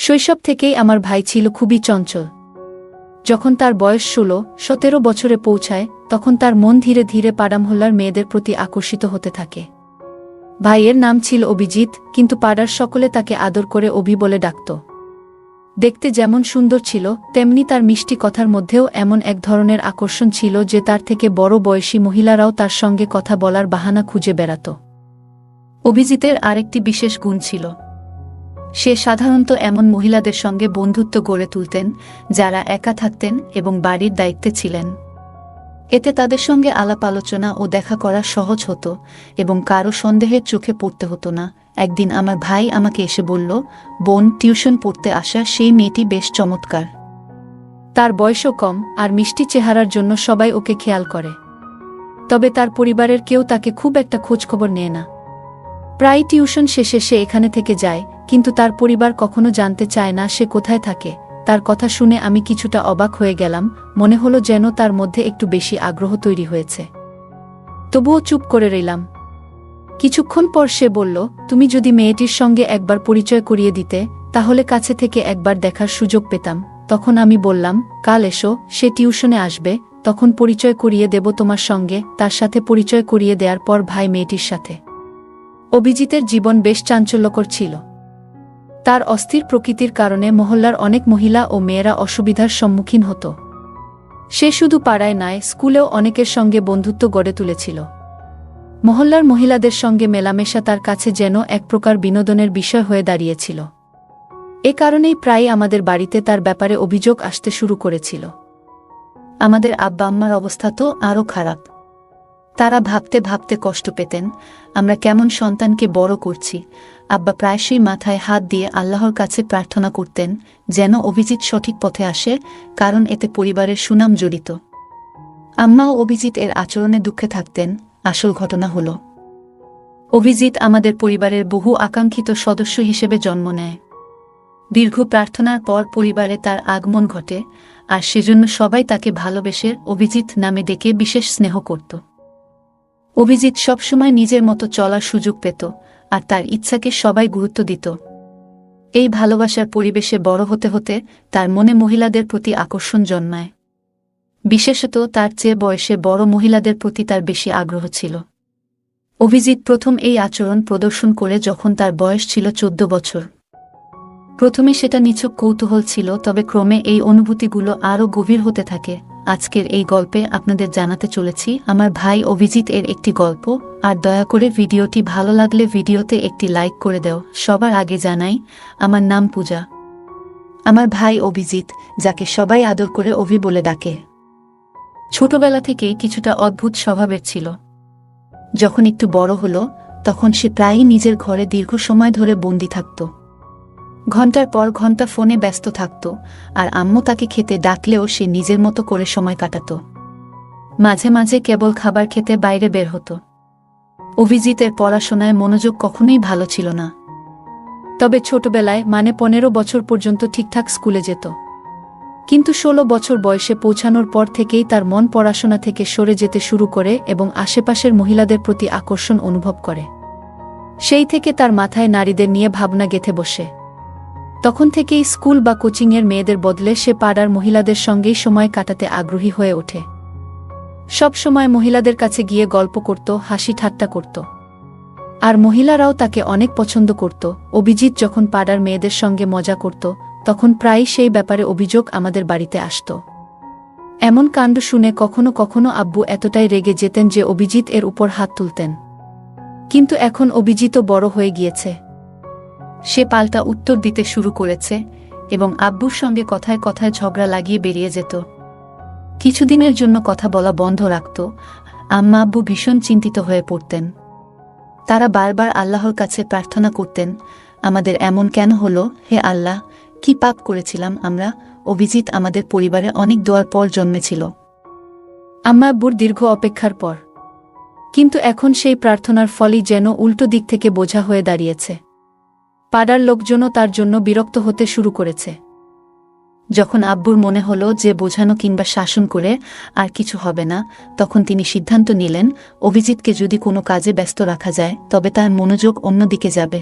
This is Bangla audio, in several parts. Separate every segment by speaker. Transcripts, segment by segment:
Speaker 1: শৈশব থেকেই আমার ভাই ছিল খুবই চঞ্চল। যখন তার বয়স 16-17 বছরে পৌঁছায় তখন তার মন ধীরে ধীরে পাড়ামহল্লার মেয়েদের প্রতি আকর্ষিত হতে থাকে। ভাইয়ের নাম ছিল অভিজিৎ, কিন্তু পাড়ার সকলে তাকে আদর করে অভি বলে ডাকত। দেখতে যেমন সুন্দর ছিল তেমনি তার মিষ্টি কথার মধ্যেও এমন এক ধরনের আকর্ষণ ছিল যে তার থেকে বড় বয়সী মহিলারাও তার সঙ্গে কথা বলার বাহানা খুঁজে বেড়াত। অভিজিতের আরেকটি বিশেষ গুণ ছিল, সে সাধারণত এমন মহিলাদের সঙ্গে বন্ধুত্ব গড়ে তুলতেন যারা একা থাকতেন এবং বাড়ির দায়িত্বে ছিলেন। এতে তাদের সঙ্গে আলাপ আলোচনা ও দেখা করা সহজ হতো এবং কারো সন্দেহের চোখে পড়তে হতো না। একদিন আমার ভাই আমাকে এসে বলল, বোন, টিউশন পড়তে আসা সেই মেয়েটি বেশ চমৎকার। তার বয়সও কম আর মিষ্টি চেহারার জন্য সবাই ওকে খেয়াল করে, তবে তার পরিবারের কেউ তাকে খুব একটা খোঁজখবর নেয় না। প্রায় টিউশন শেষে সে এখানে থেকে যায়, কিন্তু তার পরিবার কখনো জানতে চায় না সে কোথায় থাকে। তার কথা শুনে আমি কিছুটা অবাক হয়ে গেলাম, মনে হলো যেন তার মধ্যে একটু বেশি আগ্রহ তৈরি হয়েছে। তবুও চুপ করে রইলাম। কিছুক্ষণ পর সে বলল, তুমি যদি মেয়েটির সঙ্গে একবার পরিচয় করিয়ে দিতে তাহলে কাছে থেকে একবার দেখার সুযোগ পেতাম। তখন আমি বললাম, কাল এসো, সে টিউশনে আসবে, তখন পরিচয় করিয়ে দেব তোমার সঙ্গে। তার সাথে পরিচয় করিয়ে দেওয়ার পর ভাই মেয়েটির সাথে। অভিজিতের জীবন বেশ চাঞ্চল্যকর ছিল। তার অস্থির প্রকৃতির কারণে মহল্লার অনেক মহিলা ও মেয়েরা অসুবিধার সম্মুখীন হতো। সে শুধু পাড়ায় নয়, স্কুলেও অনেকের সঙ্গে বন্ধুত্ব গড়ে তুলেছিল। মহল্লার মহিলাদের সঙ্গে মেলামেশা তার কাছে যেন এক প্রকার বিনোদনের বিষয় হয়ে দাঁড়িয়েছিল। এ কারণেই প্রায় আমাদের বাড়িতে তার ব্যাপারে অভিযোগ আসতে শুরু করেছিল। আমাদের আব্বা আম্মার অবস্থা তো আরও খারাপ। তারা ভাবতে ভাবতে কষ্ট পেতেন, আমরা কেমন সন্তানকে বড় করছি। আব্বা প্রায়শই মাথায় হাত দিয়ে আল্লাহর কাছে প্রার্থনা করতেন যেন অভিজিৎ সঠিক পথে আসে, কারণ এতে পরিবারের সুনাম জড়িত। আম্মাও অভিজিৎ এর আচরণে দুঃখে থাকতেন। আসল ঘটনা হল, অভিজিৎ আমাদের পরিবারের বহু আকাঙ্ক্ষিত সদস্য হিসেবে জন্ম নেয়। দীর্ঘ প্রার্থনার পর পরিবারে তার আগমন ঘটে, আর সেজন্য সবাই তাকে ভালোবেসে অভিজিৎ নামে ডেকে বিশেষ স্নেহ করত। অভিজিৎ সবসময় নিজের মতো চলার সুযোগ পেত, আর তার ইচ্ছাকে সবাই গুরুত্ব দিত। এই ভালোবাসার পরিবেশে বড় হতে হতে তার মনে মহিলাদের প্রতি আকর্ষণ জন্মায়। বিশেষত তার চেয়ে বয়সে বড় মহিলাদের প্রতি তার বেশি আগ্রহ ছিল। অভিজিৎ প্রথম এই আচরণ প্রদর্শন করে যখন তার বয়স ছিল 14 বছর। প্রথমে সেটা নিছক কৌতূহল ছিল, তবে ক্রমে এই অনুভূতিগুলো আরও গভীর হতে থাকে। আজকের এই গল্পে আপনাদের জানাতে চলেছি আমার ভাই অভিজিৎ এর একটি গল্প। আর দয়া করে ভিডিওটি ভালো লাগলে ভিডিওতে একটি লাইক করে দাও। সবার আগে জানাই, আমার নাম পূজা। আমার ভাই অভিজিৎ, যাকে সবাই আদর করে অভি বলে ডাকে, ছোটবেলা থেকেই কিছুটা অদ্ভুত স্বভাবের ছিল। যখন একটু বড় হলো তখন সে প্রায়ই নিজের ঘরে দীর্ঘ সময় ধরে বন্দি থাকত। ঘন্টার পর ঘন্টা ফোনে ব্যস্ত থাকত, আর আম্মু তাকে খেতে ডাকলেও সে নিজের মতো করে সময় কাটাত। মাঝে মাঝে কেবল খাবার খেতে বাইরে বের হতো। অভিজিতের পড়াশোনায় মনোযোগ কখনোই ভালো ছিল না, তবে ছোটবেলায় 15 বছর পর্যন্ত ঠিকঠাক স্কুলে যেত। কিন্তু 16 বছর বয়সে পৌঁছানোর পর থেকেই তার মন পড়াশোনা থেকে সরে যেতে শুরু করে এবং আশেপাশের মহিলাদের প্রতি আকর্ষণ অনুভব করে। সেই থেকে তার মাথায় নারীদের নিয়ে ভাবনা গেঁথে বসে। তখন থেকেই স্কুল বা কোচিংয়ের মেয়েদের বদলে সে পাড়ার মহিলাদের সঙ্গেই সময় কাটাতে আগ্রহী হয়ে ওঠে। সব সময় মহিলাদের কাছে গিয়ে গল্প করত, হাসি ঠাট্টা করত, আর মহিলারাও তাকে অনেক পছন্দ করত। অভিজিৎ যখন পাড়ার মেয়েদের সঙ্গে মজা করত তখন প্রায়ই সেই ব্যাপারে অভিযোগ আমাদের বাড়িতে আসত। এমন কাণ্ড শুনে কখনো কখনো আব্বু এতটাই রেগে যেতেন যে অভিজিৎ এর উপর হাত তুলতেন। কিন্তু এখন অভিজিৎও বড় হয়ে গিয়েছে, সে পাল্টা উত্তর দিতে শুরু করেছে এবং আব্বুর সঙ্গে কথায় কথায় ঝগড়া লাগিয়ে বেরিয়ে যেত। কিছুদিনের জন্য কথা বলা বন্ধ রাখত। আম্মা আব্বু ভীষণ চিন্তিত হয়ে পড়তেন। তারা বারবার আল্লাহর কাছে প্রার্থনা করতেন, আমাদের এমন কেন হলো? হে আল্লাহ, কি পাপ করেছিলাম আমরা? অভিজিৎ আমাদের পরিবারে অনেক দোয়ার পর জন্মেছিল, আম্মা আব্বুর দীর্ঘ অপেক্ষার পর। কিন্তু এখন সেই প্রার্থনার ফলই যেন উল্টো দিক থেকে বোঝা হয়ে দাঁড়িয়েছে। পাড়ার লোকজনও তার জন্য বিরক্ত হতে শুরু করেছে। যখন আব্বুর মনে হলো যে বোঝানো কিংবা শাসন করে আর কিছু হবে না, তখন তিনি সিদ্ধান্ত নিলেন অভিজিৎকে যদি কোনো কাজে ব্যস্ত রাখা যায় তবে তার মনোযোগ অন্যদিকে যাবে।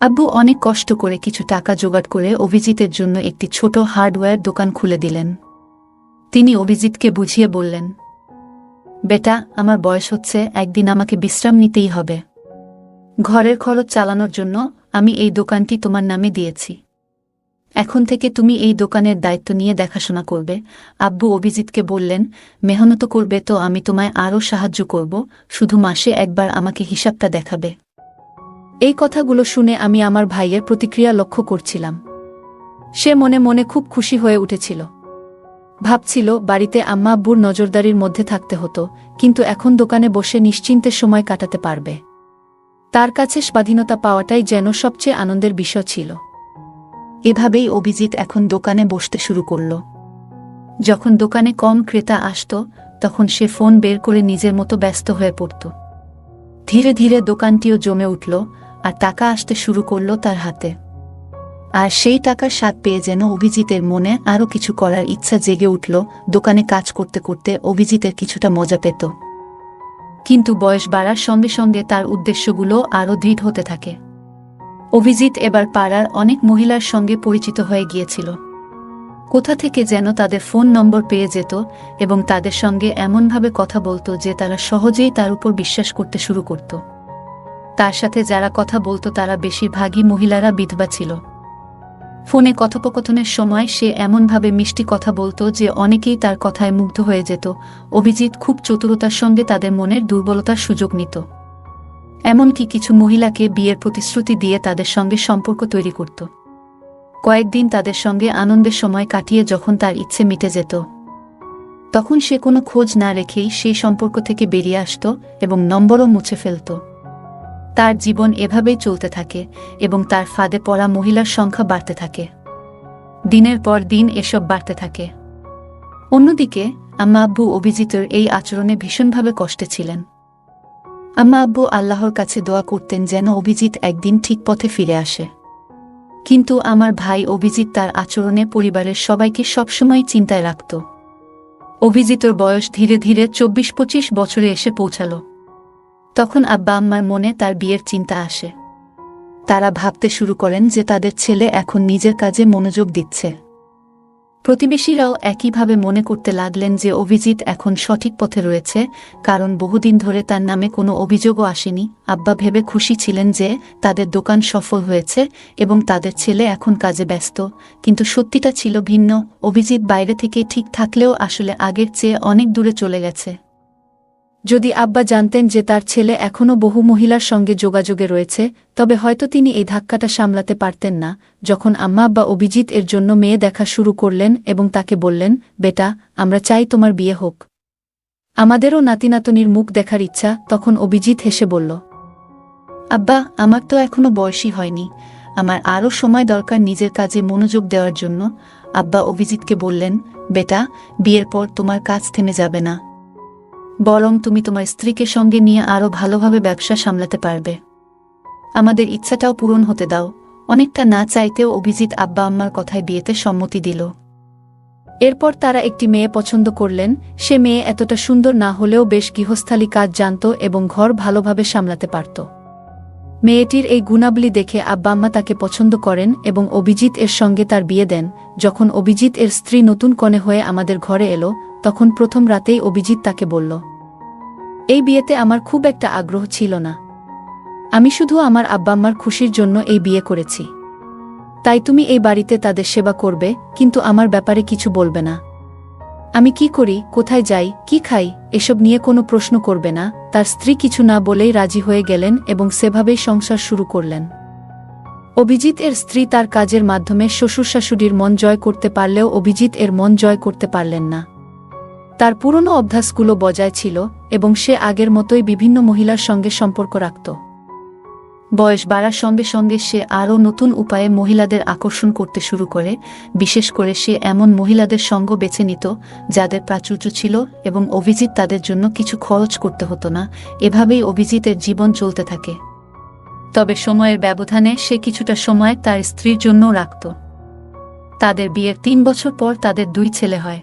Speaker 1: আব্বু অনেক কষ্ট করে কিছু টাকা জোগাড় করে অভিজিতের জন্য একটি ছোট হার্ডওয়্যার দোকান খুলে দিলেন। তিনি অভিজিৎকে বুঝিয়ে বললেন, বেটা, আমার বয়স হচ্ছে, একদিন আমাকে বিশ্রাম নিতেই হবে। ঘরের খরচ চালানোর জন্য আমি এই দোকানটি তোমার নামে দিয়েছি। এখন থেকে তুমি এই দোকানের দায়িত্ব নিয়ে দেখাশোনা করবে। আব্বু অভিজিৎকে বললেন, মেহনত করবে তো আমি তোমায় আরও সাহায্য করব, শুধু মাসে একবার আমাকে হিসাবটা দেখাবে। এই কথাগুলো শুনে আমি আমার ভাইয়ের প্রতিক্রিয়া লক্ষ্য করছিলাম। সে মনে মনে খুব খুশি হয়ে উঠেছিল। ভাবছিল বাড়িতে আম্মা আব্বুর নজরদারির মধ্যে থাকতে হতো, কিন্তু এখন দোকানে বসে নিশ্চিন্তে সময় কাটাতে পারবে। তার কাছে স্বাধীনতা পাওয়াটাই যেন সবচেয়ে আনন্দের বিষয় ছিল। এভাবেই অভিজিৎ এখন দোকানে বসতে শুরু করল। যখন দোকানে কম ক্রেতা আসত, তখন সে ফোন বের করে নিজের মতো ব্যস্ত হয়ে পড়ত। ধীরে ধীরে দোকানটিও জমে উঠল, আর টাকা আসতে শুরু করল তার হাতে। আর সেই টাকার স্বাদ পেয়ে যেন অভিজিতের মনে আরও কিছু করার ইচ্ছা জেগে উঠল। দোকানে কাজ করতে করতে অভিজিতের কিছুটা মজা পেত, কিন্তু বয়স বাড়ার সঙ্গে সঙ্গে তার উদ্দেশ্যগুলো আরও দৃঢ় হতে থাকে। অভিজিৎ এবার পাড়ার অনেক মহিলার সঙ্গে পরিচিত হয়ে গিয়েছিল। কোথা থেকে যেন তাদের ফোন নম্বর পেয়ে যেত এবং তাদের সঙ্গে এমনভাবে কথা বলতো যে তারা সহজেই তার উপর বিশ্বাস করতে শুরু করত। তার সাথে যারা কথা বলতো তারা বেশিরভাগই মহিলারা বিধবা ছিল। ফোনে কথোপকথনের সময় সে এমনভাবে মিষ্টি কথা বলতো যে অনেকেই তার কথায় মুগ্ধ হয়ে যেত। অভিজিৎ খুব চতুরতার সঙ্গে তাদের মনের দুর্বলতার সুযোগ নিত। এমনকি কিছু মহিলাকে বিয়ের প্রতিশ্রুতি দিয়ে তাদের সঙ্গে সম্পর্ক তৈরি করত। কয়েকদিন তাদের সঙ্গে আনন্দের সময় কাটিয়ে যখন তার ইচ্ছে মিটে যেত, তখন সে কোনো খোঁজ না রেখেই সেই সম্পর্ক থেকে বেরিয়ে আসত এবং নম্বরও মুছে ফেলত। তার জীবন এভাবেই চলতে থাকে এবং তার ফাঁদে পড়া মহিলার সংখ্যা বাড়তে থাকে। দিনের পর দিন এসব বাড়তে থাকে। অন্যদিকে আম্মা আব্বু অভিজিতের এই আচরণে ভীষণভাবে কষ্টে ছিলেন। আম্মা আব্বু আল্লাহর কাছে দোয়া করতেন যেন অভিজিৎ একদিন ঠিক পথে ফিরে আসে। কিন্তু আমার ভাই অভিজিৎ তার আচরণে পরিবারের সবাইকে সবসময় চিন্তায় রাখত। অভিজিতের বয়স ধীরে ধীরে 24-25 বছরে এসে পৌঁছাল। তখন আব্বা আম্মার মনে তার বিয়ের চিন্তা আসে। তারা ভাবতে শুরু করেন যে তাদের ছেলে এখন নিজের কাজে মনোযোগ দিচ্ছে। প্রতিবেশীরাও একইভাবে মনে করতে লাগলেন যে অভিজিৎ এখন সঠিক পথে রয়েছে, কারণ বহুদিন ধরে তার নামে কোনো অভিযোগও আসেনি। আব্বা ভেবে খুশি ছিলেন যে তাদের দোকান সফল হয়েছে এবং তাদের ছেলে এখন কাজে ব্যস্ত, কিন্তু সত্যিটা ছিল ভিন্ন। অভিজিৎ বাইরে থেকে ঠিক থাকলেও আসলে আগের চেয়ে অনেক দূরে চলে গেছে। যদি আব্বা জানতেন যে তার ছেলে এখনও বহু মহিলার সঙ্গে যোগাযোগে রয়েছে, তবে হয়তো তিনি এই ধাক্কাটা সামলাতে পারতেন না। যখন আম্মা আব্বা অভিজিৎ এর জন্য মেয়ে দেখা শুরু করলেন এবং তাকে বললেন, বেটা, আমরা চাই তোমার বিয়ে হোক, আমাদেরও নাতিনাতনির মুখ দেখার ইচ্ছা, তখন অভিজিৎ হেসে বলল, আব্বা, আমার তো এখনো বয়সই হয়নি, আমার আরও সময় দরকার নিজের কাজে মনোযোগ দেওয়ার জন্য। আব্বা অভিজিৎকে বললেন, বেটা, বিয়ের পর তোমার কাজ থেমে যাবে না, বরং তুমি তোমার স্ত্রীকে সঙ্গে নিয়ে আরও ভালোভাবে ব্যবসা সামলাতে পারবে। আমাদের ইচ্ছাটাও পূরণ হতে দাও। অনেকটা না চাইতেও অভিজিৎ আব্বা আম্মার কথায় বিয়েতে সম্মতি দিল। এরপর তারা একটি মেয়ে পছন্দ করলেন। সে মেয়ে এতটা সুন্দর না হলেও বেশ গৃহস্থালী কাজ জানত এবং ঘর ভালোভাবে সামলাতে পারত। মেয়েটির এই গুণাবলী দেখে আব্বা আম্মা তাকে পছন্দ করেন এবং অভিজিৎ এর সঙ্গে তার বিয়ে দেন। যখন অভিজিৎ এর স্ত্রী নতুন কনে হয়ে আমাদের ঘরে এলো, তখন প্রথম রাতেই অভিজিৎ তাকে বলল, এই বিয়েতে আমার খুব একটা আগ্রহ ছিল না, আমি শুধু আমার আব্বা আম্মার খুশির জন্য এই বিয়ে করেছি। তাই তুমি এই বাড়িতে তাদের সেবা করবে, কিন্তু আমার ব্যাপারে কিছু বলবে না। আমি কি করি, কোথায় যাই, কি খাই, এসব নিয়ে কোনো প্রশ্ন করবে না। তার স্ত্রী কিছু না বলেই রাজি হয়ে গেলেন এবং সেভাবেই সংসার শুরু করলেন। অভিজিৎ এর স্ত্রী তার কাজের মাধ্যমে শ্বশুর শাশুড়ির মন জয় করতে পারলেও অভিজিৎ এর মন জয় করতে পারলেন না। তার পুরনো অভ্যাসগুলো বজায় ছিল এবং সে আগের মতোই বিভিন্ন মহিলার সঙ্গে সম্পর্ক রাখত। বয়স বাড়ার সঙ্গে সঙ্গে সে আরও নতুন উপায়ে মহিলাদের আকর্ষণ করতে শুরু করে। বিশেষ করে সে এমন মহিলাদের সঙ্গ বেছে নিত যাদের প্রাচুর্য ছিল এবং অভিজিৎ তাদের জন্য কিছু খরচ করতে হতো না। এভাবেই অভিজিতের জীবন চলতে থাকে। তবে সময়ের ব্যবধানে সে কিছুটা সময় তার স্ত্রীর জন্যও রাখত। তাদের বিয়ের 3 বছর পর তাদের 2 ছেলে হয়।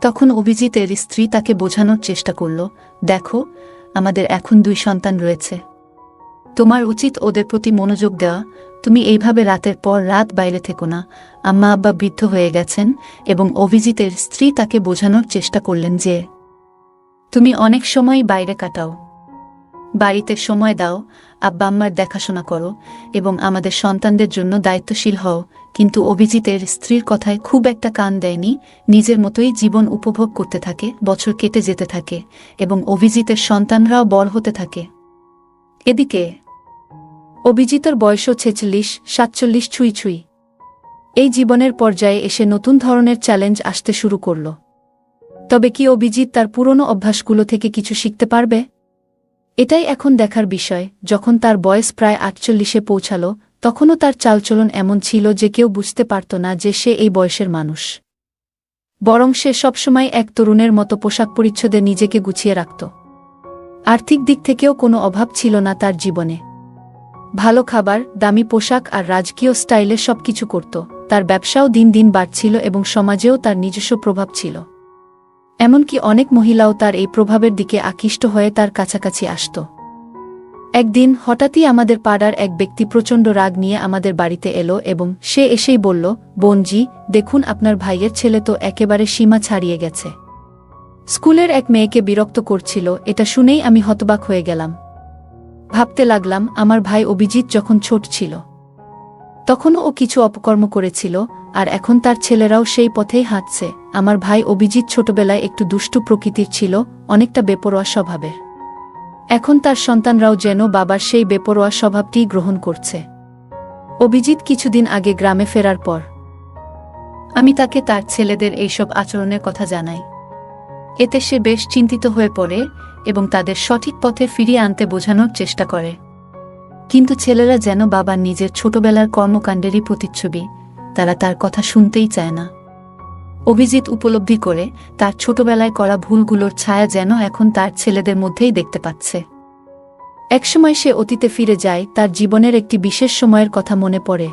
Speaker 1: তখন অভিজিতের স্ত্রী তাকে বোঝানোর চেষ্টা করল, দেখো, আমাদের এখন 2 সন্তান রয়েছে। তোমার উচিত ওদের প্রতি মনোযোগ দেওয়া। তুমি এইভাবে রাতের পর রাত বাইরে থেকো না। আম্মা আব্বা বৃদ্ধ হয়ে গেছেন এবং অভিজিতের স্ত্রী তাকে বোঝানোর চেষ্টা করলেন যে তুমি অনেক সময় বাইরে কাটাও, বাড়িতে সময় দাও, আব্বা আম্মার দেখাশোনা করো এবং আমাদের সন্তানদের জন্য দায়িত্বশীল হও। কিন্তু অভিজিতের স্ত্রীর কথায় খুব একটা কান দেয়নি, নিজের মতোই জীবন উপভোগ করতে থাকে। বছর কেটে যেতে থাকে এবং অভিজিতের সন্তানরাও বড় হতে থাকে। এদিকে অভিজিতের বয়সও 46-47 ছুঁই ছুঁই। এই জীবনের পর্যায়ে এসে নতুন ধরনের চ্যালেঞ্জ আসতে শুরু করল। তবে কি অভিজিৎ তার পুরনো অভ্যাসগুলো থেকে কিছু শিখতে পারবে? এটাই এখন দেখার বিষয়। যখন তার বয়স প্রায় 48-এ পৌঁছাল, তখনও তার চালচলন এমন ছিল যে কেউ বুঝতে পারত না যে সে এই বয়সের মানুষ। বরং সে সবসময় এক তরুণের মতো পোশাক পরিচ্ছদে নিজেকে গুছিয়ে রাখত। আর্থিক দিক থেকেও কোনো অভাব ছিল না তার জীবনে। ভালো খাবার, দামি পোশাক আর রাজকীয় স্টাইলে সবকিছু করত। তার ব্যবসাও দিন দিন বাড়ছিল এবং সমাজেও তার নিজস্ব প্রভাব ছিল। এমনকি অনেক মহিলাও তার এই প্রভাবের দিকে আকৃষ্ট হয়ে তার কাছাকাছি আসত। একদিন হঠাৎই আমাদের পাড়ার এক ব্যক্তি প্রচণ্ড রাগ নিয়ে আমাদের বাড়িতে এলো এবং সে এসেই বলল, বোনজি, দেখুন আপনার ভাইয়ের ছেলে তো একেবারে সীমা ছাড়িয়ে গেছে। স্কুলের এক মেয়েকে বিরক্ত করছিল। এটা শুনেই আমি হতবাক হয়ে গেলাম। ভাবতে লাগলাম, আমার ভাই অভিজিৎ যখন ছোট ছিল তখনও ও কিছু অপকর্ম করেছিল, আর এখন তার ছেলেরাও সেই পথেই হাঁটছে। আমার ভাই অভিজিৎ ছোটবেলায় একটু দুষ্টু প্রকৃতির ছিল, অনেকটা বেপরোয়া স্বভাবের। এখন তার সন্তানরাও যেন বাবার সেই বেপরোয়া স্বভাবটিই গ্রহণ করছে। অভিজিৎ কিছুদিন আগে গ্রামে ফেরার পর আমি তাকে তার ছেলেদের এইসব আচরণের কথা জানাই। এতে সে বেশ চিন্তিত হয়ে পড়ে এবং তাদের সঠিক পথে ফিরিয়ে আনতে বোঝানোর চেষ্টা করে। কিন্তু ছেলেরা যেন বাবার নিজের ছোটবেলার কর্মকাণ্ডেরই প্রতিচ্ছবি, তারা তার কথা শুনতেই চায় না। অভিজিৎ উপলব্ধি করে তার ছোটবেলায় করা ভুলগুলোর ছায়া যেন এখন তার ছেলেদের মধ্যেই দেখতে পাচ্ছে। একসময় সে অতীতে ফিরে যায়। তার জীবনের একটি বিশেষ সময়ের কথা মনে পড়ে।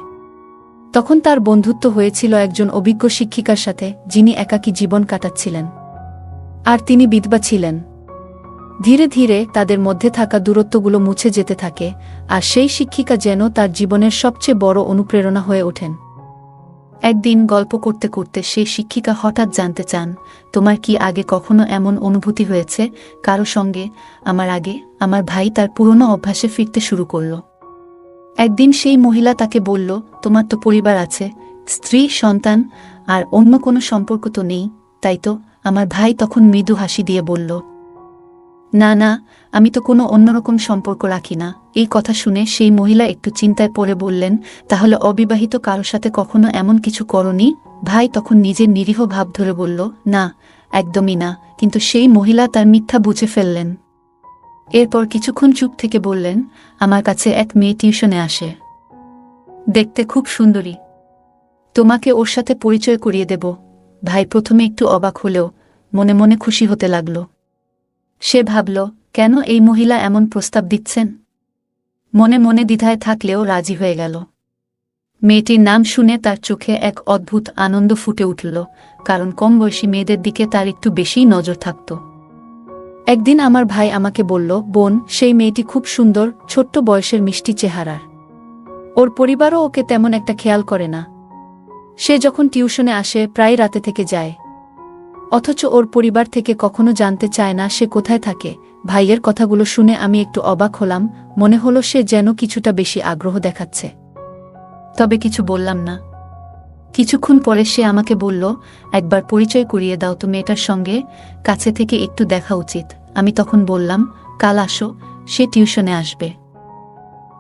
Speaker 1: তখন তার বন্ধুত্ব হয়েছিল একজন অভিজ্ঞ শিক্ষিকার সাথে, যিনি একাকী জীবন কাটাচ্ছিলেন আর তিনি বিধবা ছিলেন। ধীরে ধীরে তাদের মধ্যে থাকা দূরত্বগুলো মুছে যেতে থাকে, আর সেই শিক্ষিকা যেন তার জীবনের সবচেয়ে বড় অনুপ্রেরণা হয়ে ওঠেন। একদিন গল্প করতে করতে সেই শিক্ষিকা হঠাৎ জানতে চান, তোমার কি আগে কখনো এমন অনুভূতি হয়েছে কারো সঙ্গে? আমার আগে আমার ভাই তার পুরনো অভ্যাসে ফিরতে শুরু করল। একদিন সেই মহিলা তাকে বলল, তোমার তো পরিবার আছে, স্ত্রী, সন্তান, আর অন্য কোনো সম্পর্ক তো নেই, তাই তো? আমার ভাই তখন মৃদু হাসি দিয়ে বলল, না না, আমি তো কোনো অন্যরকম সম্পর্ক রাখি না। এই কথা শুনে সেই মহিলা একটু চিন্তায় পড়ে বললেন, তাহলে অবিবাহিত কারো সাথে কখনো এমন কিছু করনি? ভাই তখন নিজের নিরীহ ভাব ধরে বলল, না, একদমই না। কিন্তু সেই মহিলা তার মিথ্যা বুঝে ফেললেন। এরপর কিছুক্ষণ চুপ থেকে বললেন, আমার কাছে এক মেয়ে টিউশনে আসে, দেখতে খুব সুন্দরী, তোমাকে ওর সাথে পরিচয় করিয়ে দেব। ভাই প্রথমে একটু অবাক হলেও মনে মনে খুশি হতে লাগল। সে ভাবল, কেন এই মহিলা এমন প্রস্তাব দিচ্ছেন? মনে মনে দ্বিধায় থাকলেও রাজি হয়ে গেল। মেয়েটির নাম শুনে তার চোখে এক অদ্ভুত আনন্দ ফুটে উঠল, কারণ কম বয়সী মেয়েদের দিকে তার একটু বেশিই নজর থাকত। একদিন আমার ভাই আমাকে বলল, বোন, সেই মেয়েটি খুব সুন্দর, ছোট্ট বয়সের মিষ্টি চেহারার। ওর পরিবারও ওকে তেমন একটা খেয়াল করে না। সে যখন টিউশনে আসে প্রায় রাতে থেকে যায়, অথচ ওর পরিবার থেকে কখনো জানতে চায় না সে কোথায় থাকে। ভাইয়ের কথাগুলো শুনে আমি একটু অবাক হলাম। মনে হলো সে যেন কিছুটা বেশি আগ্রহ দেখাচ্ছে। তবে কিছু বললাম না। কিছুক্ষণ পরে সে আমাকে বলল, একবার পরিচয় করিয়ে দাও তো মেয়েটার সঙ্গে, কাছে থেকে একটু দেখা উচিত। আমি তখন বললাম, কাল আসো, সে টিউশনে আসবে,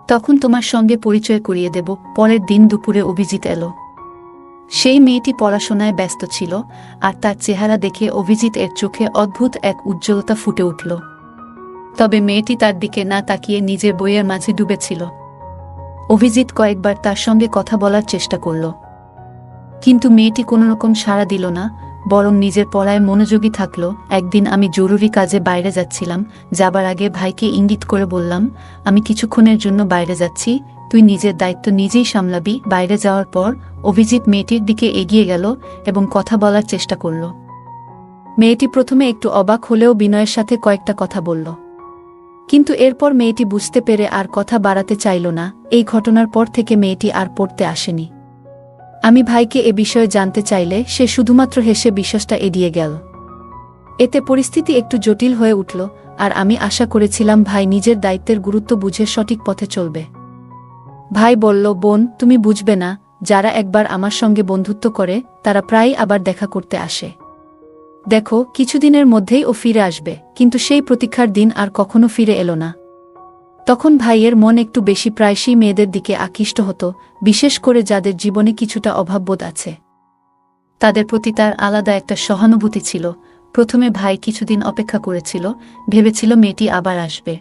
Speaker 1: তখন তোমার সঙ্গে পরিচয় করিয়ে দেব। পরের দিন দুপুরে অভিজিৎ এলো। সেই মেয়েটি পড়াশোনায় ব্যস্ত ছিল, আর তার চেহারা দেখে অভিজিৎ এর চোখে অদ্ভুত এক উজ্জ্বলতা ফুটে উঠল। তবে মেয়েটি তার দিকে না তাকিয়ে নিজের বইয়ের মাঝে ডুবেছিল। অভিজিৎ কয়েকবার তার সঙ্গে কথা বলার চেষ্টা করল, কিন্তু মেয়েটি কোনোরকম সাড়া দিল না, বরং নিজের পড়ায় মনোযোগী থাকল। একদিন আমি জরুরি কাজে বাইরে যাচ্ছিলাম। যাবার আগে ভাইকে ইঙ্গিত করে বললাম, আমি কিছুক্ষণের জন্য বাইরে যাচ্ছি, তুই নিজের দায়িত্ব নিজেই সামলাবি। বাইরে যাওয়ার পর অভিজিৎ মেয়েটির দিকে এগিয়ে গেল এবং কথা বলার চেষ্টা করল। মেয়েটি প্রথমে একটু অবাক হলেও বিনয়ের সাথে কয়েকটা কথা বলল। কিন্তু এরপর মেয়েটি বুঝতে পেরে আর কথা বাড়াতে চাইল না। এই ঘটনার পর থেকে মেয়েটি আর পড়তে আসেনি। আমি ভাইকে এ বিষয়ে জানতে চাইলে সে শুধুমাত্র হেসে বিষয়টা এড়িয়ে গেল। এতে পরিস্থিতি একটু জটিল হয়ে উঠল, আর আমি আশা করেছিলাম ভাই নিজের দায়িত্বের গুরুত্ব বুঝে সঠিক পথে চলবে। ভাই বলল, বোন, তুমি বুঝবে না, যারা একবার আমার সঙ্গে বন্ধুত্ব করে তারা প্রায়ই আবার দেখা করতে আসে। দেখো, কিছুদিনের মধ্যেই ও ফিরে আসবে। কিন্তু সেই প্রতীক্ষার দিন আর কখনো ফিরে এলো না। তখন ভাইয়ের মন একটু বেশি প্রায়শই মেয়েদের দিকে আকৃষ্ট হতো, বিশেষ করে যাদের জীবনে কিছুটা অভাববোধ আছে। তাদের প্রতি তার আলাদা একটা সহানুভূতি ছিল। প্রথমে ভাই কিছুদিন অপেক্ষা করেছিল, ভেবেছিল মেয়েটি আবার আসবে।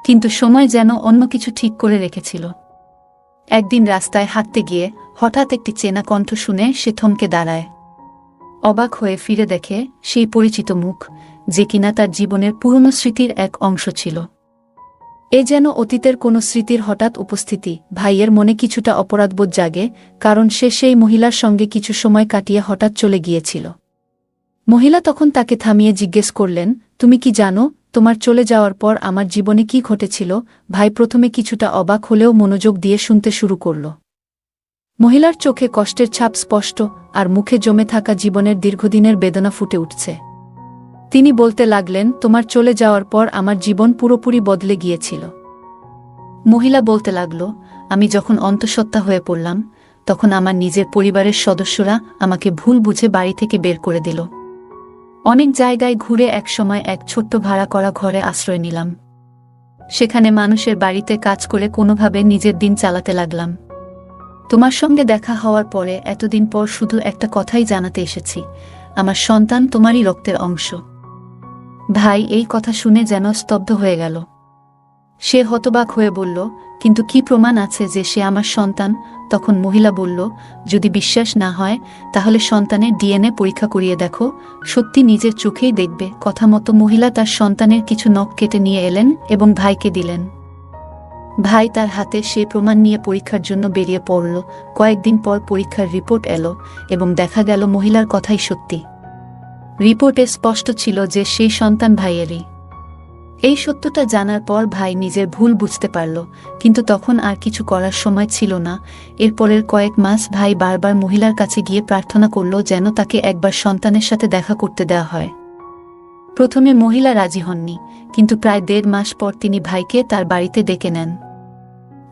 Speaker 1: কিন্তু সময় যেন অন্য কিছু ঠিক করে রেখেছিল। একদিন রাস্তায় হাঁটতে গিয়ে হঠাৎ একটি চেনা কণ্ঠ শুনে সে থমকে দাঁড়ায়। অবাক হয়ে ফিরে দেখে সেই পরিচিত মুখ, যে কিনা তার জীবনের পুরনো স্মৃতির এক অংশ ছিল। এ যেন অতীতের কোনো স্মৃতির হঠাৎ উপস্থিতি। ভাইয়ের মনে কিছুটা অপরাধবোধ জাগে, কারণ সে সেই মহিলার সঙ্গে কিছু সময় কাটিয়ে হঠাৎ চলে গিয়েছিল। মহিলা তখন তাকে থামিয়ে জিজ্ঞেস করলেন, তুমি কি জানো তোমার চলে যাওয়ার পর আমার জীবনে কি ঘটেছিল? ভাই প্রথমে কিছুটা অবাক হলেও মনোযোগ দিয়ে শুনতে শুরু করল। মহিলার চোখে কষ্টের ছাপ স্পষ্ট, আর মুখে জমে থাকা জীবনের দীর্ঘদিনের বেদনা ফুটে উঠছে। তিনি বলতে লাগলেন, তোমার চলে যাওয়ার পর আমার জীবন পুরোপুরি বদলে গিয়েছিল। মহিলা বলতে লাগল, আমি যখন অন্তঃসত্ত্বা হয়ে পড়লাম, তখন আমার নিজের পরিবারের সদস্যরা আমাকে ভুল বুঝে বাড়ি থেকে বের করে দিল। অনেক জায়গায় ঘুরে একসময় এক ছোট্ট ভাড়া করা ঘরে আশ্রয় নিলাম। সেখানে মানুষের বাড়িতে কাজ করে কোনোভাবে নিজের দিন চালাতে লাগলাম। তোমার সঙ্গে দেখা হওয়ার পরে এতদিন পর শুধু একটা কথাই জানাতে এসেছি, আমার সন্তান তোমারই রক্তের অংশ। ভাই এই কথা শুনে যেন স্তব্ধ হয়ে গেল। সে হতবাক হয়ে বলল, কিন্তু কি প্রমাণ আছে যে সে আমার সন্তান? তখন মহিলা বলল, যদি বিশ্বাস না হয় তাহলে সন্তানের ডিএনএ পরীক্ষা করিয়ে দেখো, সত্যি নিজের চোখেই দেখবে। কথা মতো মহিলা তার সন্তানের কিছু নখ কেটে নিয়ে এলেন এবং ভাইকে দিলেন। ভাই তার হাতে সেই প্রমাণ নিয়ে পরীক্ষার জন্য বেরিয়ে পড়ল। কয়েকদিন পর পরীক্ষার রিপোর্ট এলো এবং দেখা গেল মহিলার কথাই সত্যি। রিপোর্টে স্পষ্ট ছিল যে সেই সন্তান ভাইয়েরই। এই সত্যটা জানার পর ভাই নিজের ভুল বুঝতে পারল, কিন্তু তখন আর কিছু করার সময় ছিল না। এরপরের কয়েক মাস ভাই বারবার মহিলার কাছে গিয়ে প্রার্থনা করল যেন তাকে একবার সন্তানের সাথে দেখা করতে দেওয়া হয়। প্রথমে মহিলা রাজি হননি, কিন্তু প্রায় 1.5 মাস পর তিনি ভাইকে তার বাড়িতে ডেকে নেন।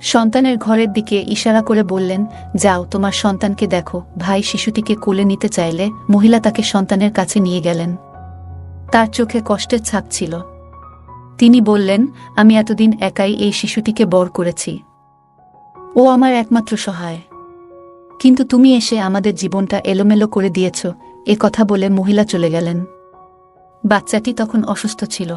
Speaker 1: সন্তানের ঘরের দিকে ইশারা করে বললেন, যাও তোমার সন্তানকে দেখো। ভাই শিশুটিকে কোলে নিতে চাইলে মহিলা তাকে সন্তানের কাছে নিয়ে গেলেন। তার চোখে কষ্টের ছাপ ছিল। তিনি বললেন, আমি এতদিন একাই এই শিশুটিকে বড় করেছি। ও আমার একমাত্র সহায়। কিন্তু তুমি এসে আমাদের জীবনটা এলোমেলো করে দিয়েছ। এ কথা বলে মহিলা চলে গেলেন। বাচ্চাটি তখন অসুস্থ ছিল।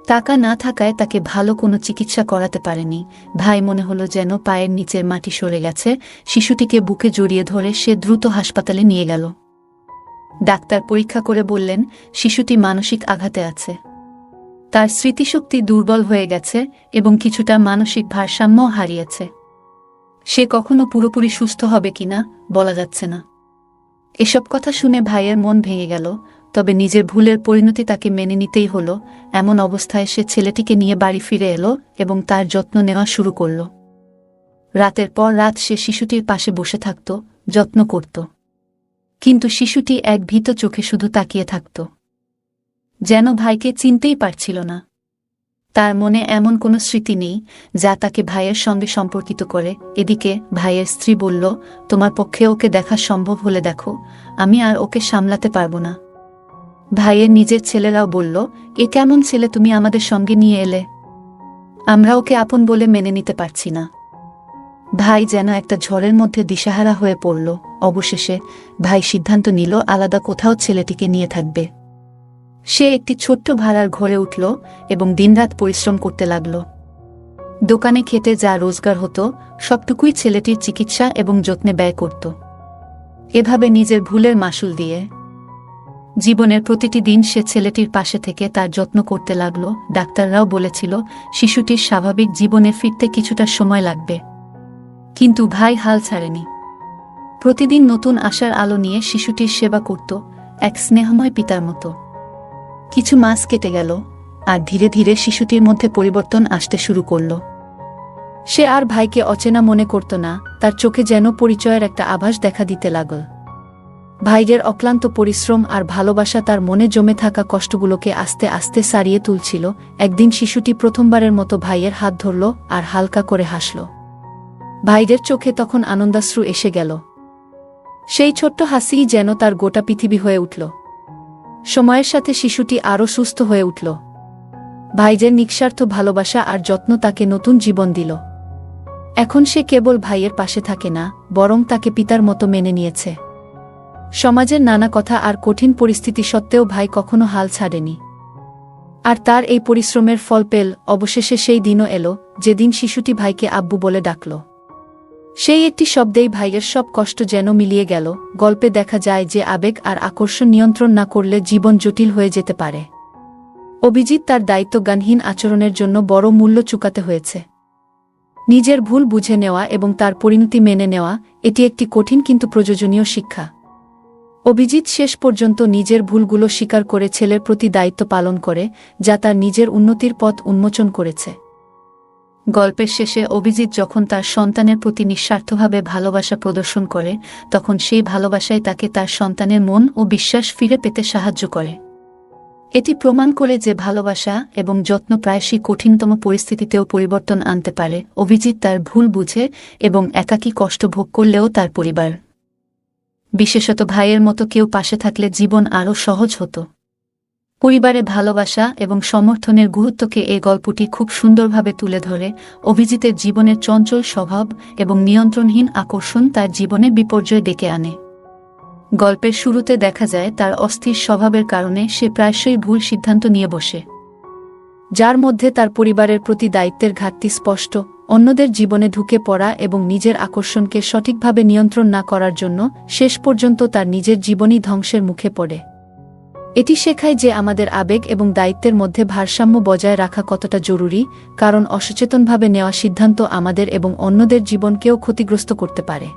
Speaker 1: টাকা না থাকায় তাকে ভালো কোনো চিকিৎসা করাতে পারেনি। ভাই মনে হলো যেন পায়ের নিচের মাটি সরে গেছে। শিশুটিকে বুকে জড়িয়ে ধরে সে দ্রুত হাসপাতালে নিয়ে গেল। ডাক্তার পরীক্ষা করে বললেন, শিশুটি মানসিক আঘাতে আছে। তার স্মৃতিশক্তি দুর্বল হয়ে গেছে এবং কিছুটা মানসিক ভারসাম্য হারিয়েছে। সে কখনো পুরোপুরি সুস্থ হবে কিনা বলা যাচ্ছে না। এসব কথা শুনে ভাইয়ের মন ভেঙে গেল, তবে নিজের ভুলের পরিণতি তাকে মেনে নিতেই হলো। এমন অবস্থায় সে ছেলেটিকে নিয়ে বাড়ি ফিরে এলো এবং তার যত্ন নেওয়া শুরু করল। রাতের পর রাত সে শিশুটির পাশে বসে থাকত, যত্ন করত। কিন্তু শিশুটি এক ভীত চোখে শুধু তাকিয়ে থাকত, যেন ভাইকে চিনতেই পারছিল না। তার মনে এমন কোনো স্মৃতি নেই যা তাকে ভাইয়ের সঙ্গে সম্পর্কিত করে। এদিকে ভাইয়ের স্ত্রী বলল, তোমার পক্ষে ওকে দেখা সম্ভব হলে দেখো, আমি আর ওকে সামলাতে পারবো না। ভাইয়ের নিজের ছেলেরাও বলল, এ কেমন ছেলে তুমি আমাদের সঙ্গে নিয়ে এলে? আমরা ওকে আপন বলে মেনে নিতে পারছি না। ভাই যেন একটা ঝড়ের মধ্যে দিশাহারা হয়ে পড়ল। অবশেষে ভাই সিদ্ধান্ত নিল আলাদা কোথাও ছেলেটিকে নিয়ে থাকবে। সে একটি ছোট্ট ভাড়ার ঘরে উঠল এবং দিনরাত পরিশ্রম করতে লাগল। দোকানে খেতে যা রোজগার হতো সবটুকুই ছেলেটির চিকিৎসা এবং যত্নে ব্যয় করত। এভাবে নিজের ভুলের মাসুল দিয়ে জীবনের প্রতিটি দিন সে ছেলেটির পাশে থেকে তার যত্ন করতে লাগল। ডাক্তাররাও বলেছিল শিশুটির স্বাভাবিক জীবনে ফিরতে কিছুটা সময় লাগবে, কিন্তু ভাই হাল ছাড়েনি। প্রতিদিন নতুন আশার আলো নিয়ে শিশুটির সেবা করত, এক স্নেহময় পিতার মতো। কিছু মাস কেটে গেল। আর ধীরে ধীরে শিশুটির মধ্যে পরিবর্তন আসতে শুরু করল। সে আর ভাইকে অচেনা মনে করত না, তার চোখে যেন পরিচয়ের একটা আভাস দেখা দিতে লাগল। ভাইয়ের অক্লান্ত পরিশ্রম আর ভালোবাসা তার মনে জমে থাকা কষ্টগুলোকে আস্তে আস্তে সারিয়ে তুলছিল। একদিন শিশুটি প্রথমবারের মতো ভাইয়ের হাত ধরল আর হালকা করে হাসল। ভাইয়ের চোখে তখন আনন্দাশ্রু এসে গেল। সেই ছোট্ট হাসিই যেন তার গোটা পৃথিবী হয়ে উঠল। সময়ের সাথে শিশুটি আরও সুস্থ হয়ে উঠল। ভাইয়ের নিঃস্বার্থ ভালোবাসা আর যত্ন তাকে নতুন জীবন দিল। এখন সে কেবল ভাইয়ের পাশে থাকে না, বরং তাকে পিতার মতো মেনে নিয়েছে। সমাজের নানা কথা আর কঠিন পরিস্থিতি সত্ত্বেও ভাই কখনো হাল ছাড়েনি। আর তার এই পরিশ্রমের ফল পেল। অবশেষে সেই দিনও এলো, যেদিন শিশুটি ভাইকে আব্বু বলে ডাকল। সেই একটি শব্দেই ভাইয়ের সব কষ্ট যেন মিলিয়ে গেল। গল্পে দেখা যায় যে আবেগ আর আকর্ষণ নিয়ন্ত্রণ না করলে জীবন জটিল হয়ে যেতে পারে। অভিজিৎ তার দায়িত্বজ্ঞানহীন আচরণের জন্য বড় মূল্য চুকাতে হয়েছে। নিজের ভুল বুঝে নেওয়া এবং তার পরিণতি মেনে নেওয়া, এটি একটি কঠিন কিন্তু প্রয়োজনীয় শিক্ষা। অভিজিৎ শেষ পর্যন্ত নিজের ভুলগুলো স্বীকার করে ছেলের প্রতি দায়িত্ব পালন করে, যা তার নিজের উন্নতির পথ উন্মোচন করেছে। গল্পের শেষে অভিজিৎ যখন তার সন্তানের প্রতি নিঃস্বার্থভাবে ভালোবাসা প্রদর্শন করে, তখন সেই ভালোবাসাই তাকে তার সন্তানের মন ও বিশ্বাস ফিরে পেতে সাহায্য করে। এটি প্রমাণ করে যে ভালোবাসা এবং যত্ন প্রায়শই কঠিনতম পরিস্থিতিতেও পরিবর্তন আনতে পারে। অভিজিৎ তার ভুল বুঝে এবং একাকী কষ্ট ভোগ করলেও তার পরিবার, বিশেষত ভাইয়ের মতো কেউ পাশে থাকলে জীবন আরও সহজ হতো। পরিবারে ভালোবাসা এবং সমর্থনের গুরুত্বকে এই গল্পটি খুব সুন্দরভাবে তুলে ধরে। অভিজিতের জীবনের চঞ্চল স্বভাব এবং নিয়ন্ত্রণহীন আকর্ষণ তার জীবনে বিপর্যয় ডেকে আনে। গল্পের শুরুতে দেখা যায় তার অস্থির স্বভাবের কারণে সে প্রায়শই ভুল সিদ্ধান্ত নিয়ে বসে, যার মধ্যে তার পরিবারের প্রতি দায়িত্বের ঘাটতি স্পষ্ট। অন্যদের জীবনে ঢুকে পড়া এবং নিজের আকর্ষণকে সঠিকভাবে নিয়ন্ত্রণ না করার জন্য শেষ পর্যন্ত তার নিজের জীবনই ধ্বংসের মুখে পড়ে। এটি শেখায় যে আমাদের আবেগ এবং দায়িত্বের মধ্যে ভারসাম্য বজায় রাখা কতটা জরুরি, কারণ অসচেতনভাবে নেওয়া সিদ্ধান্ত আমাদের এবং অন্যদের জীবনকেও ক্ষতিগ্রস্ত করতে পারে।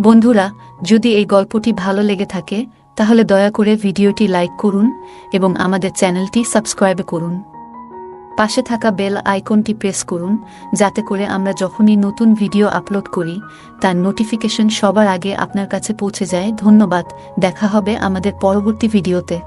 Speaker 1: বন্ধুরা, যদি এই গল্পটি ভালো লেগে থাকে তাহলে দয়া করে ভিডিওটি লাইক করুন এবং আমাদের চ্যানেলটি সাবস্ক্রাইব করুন। পাশে থাকা বেল আইকনটি প্রেস করুন, যাতে করে আমরা যখনই নতুন ভিডিও আপলোড করি তার নোটিফিকেশন সবার আগে আপনার কাছে পৌঁছে যায়। ধন্যবাদ। দেখা হবে আমাদের পরবর্তী ভিডিওতে।